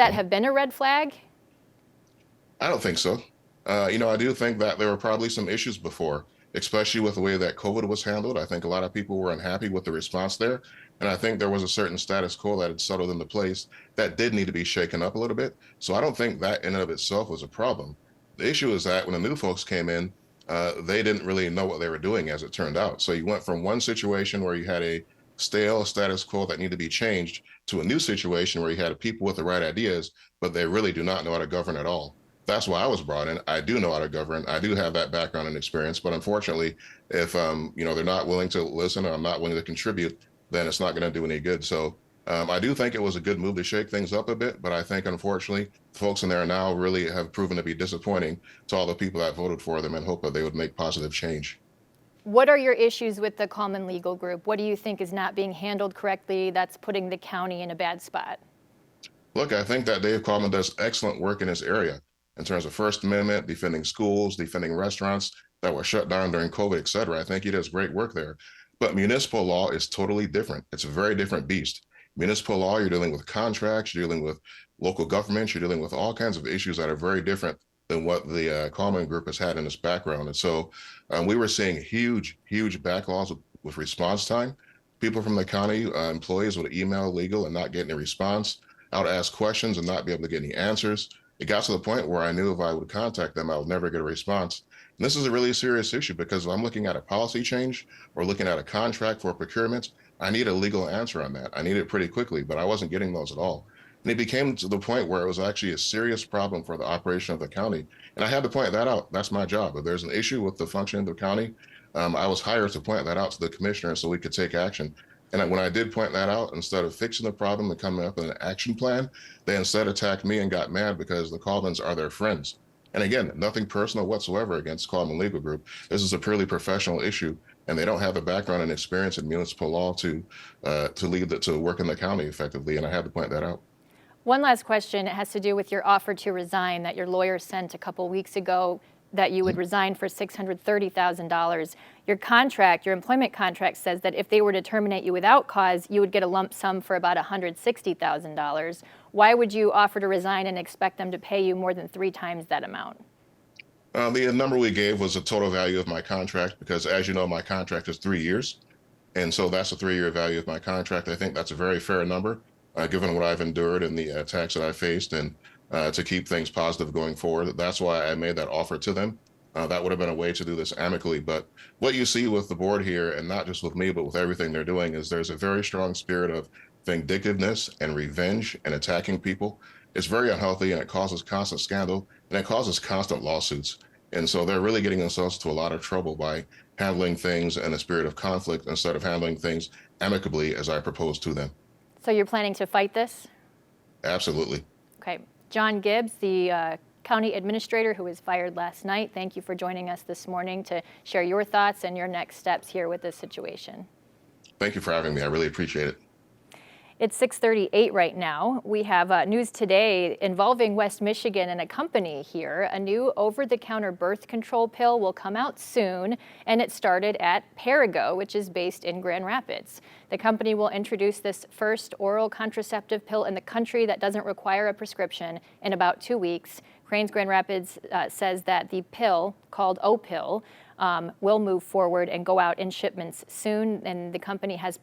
that have been a red flag? I don't think so. I do think that there were probably some issues before, especially with the way that COVID was handled. I think a lot of people were unhappy with the response there. And I think there was a certain status quo that had settled into place that did need to be shaken up a little bit. So I don't think that in and of itself was a problem. The issue is that when the new folks came in, they didn't really know what they were doing, as it turned out. So you went from one situation where you had a stale status quo that needed to be changed to a new situation where you had people with the right ideas, but they really do not know how to govern at all. That's why I was brought in. I do know how to govern. I do have that background and experience, but unfortunately, if they're not willing to listen or I'm not willing to contribute, then it's not going to do any good. So I do think it was a good move to shake things up a bit, but I think unfortunately, folks in there now really have proven to be disappointing to all the people that voted for them and hope that they would make positive change. What are your issues with the Common Legal Group? What do you think is not being handled correctly that's putting the county in a bad spot? Look, I think that Dave Coleman does excellent work in this area in terms of First Amendment, defending schools, defending restaurants that were shut down during COVID, et cetera. I think he does great work there. But municipal law is totally different. It's a very different beast. Municipal law, you're dealing with contracts, you're dealing with local governments, you're dealing with all kinds of issues that are very different than what the Common Group has had in its background. And so we were seeing huge backlogs with response time. People from the county, employees would email legal and not get any response. I would ask questions and not be able to get any answers. It got to the point where I knew if I would contact them, I would never get a response. And this is a really serious issue because if I'm looking at a policy change or looking at a contract for procurement, I need a legal answer on that. I need it pretty quickly, but I wasn't getting those at all. And it became to the point where it was actually a serious problem for the operation of the county. And I had to point that out. That's my job. If there's an issue with the function of the county, I was hired to point that out to the commissioner so we could take action. And when I did point that out, instead of fixing the problem and coming up with an action plan, they instead attacked me and got mad because the Colemans are their friends. And again, nothing personal whatsoever against Coleman Legal Group. This is a purely professional issue, and they don't have the background and experience in municipal law to work in the county effectively. And I had to point that out. One last question. It has to do with your offer to resign that your lawyer sent a couple weeks ago, that you would resign for $630,000. Your employment contract says that if they were to terminate you without cause, you would get a lump sum for about $160,000. Why would you offer to resign and expect them to pay you more than 3 times that amount? The number we gave was the total value of my contract because, as you know, my contract is 3 years. And so that's the 3-year value of my contract. I think that's a very fair number, given what I've endured and the attacks that I faced, and to keep things positive going forward. That's why I made that offer to them. That would have been a way to do this amicably. But what you see with the board here, and not just with me, but with everything they're doing, is there's a very strong spirit of vindictiveness and revenge and attacking people. It's very unhealthy, and it causes constant scandal, and it causes constant lawsuits. And so they're really getting themselves to a lot of trouble by handling things in a spirit of conflict instead of handling things amicably as I proposed to them. So you're planning to fight this? Absolutely. Okay. John Gibbs, the county administrator who was fired last night, thank you for joining us this morning to share your thoughts and your next steps here with this situation. Thank you for having me. I really appreciate it. It's 6:38 right now. We have news today involving West Michigan and a company here. A new over-the-counter birth control pill will come out soon, and it started at Perrigo, which is based in Grand Rapids. The company will introduce this first oral contraceptive pill in the country that doesn't require a prescription in about 2 weeks. Cranes Grand Rapids says that the pill, called O-Pill, will move forward and go out in shipments soon, and the company has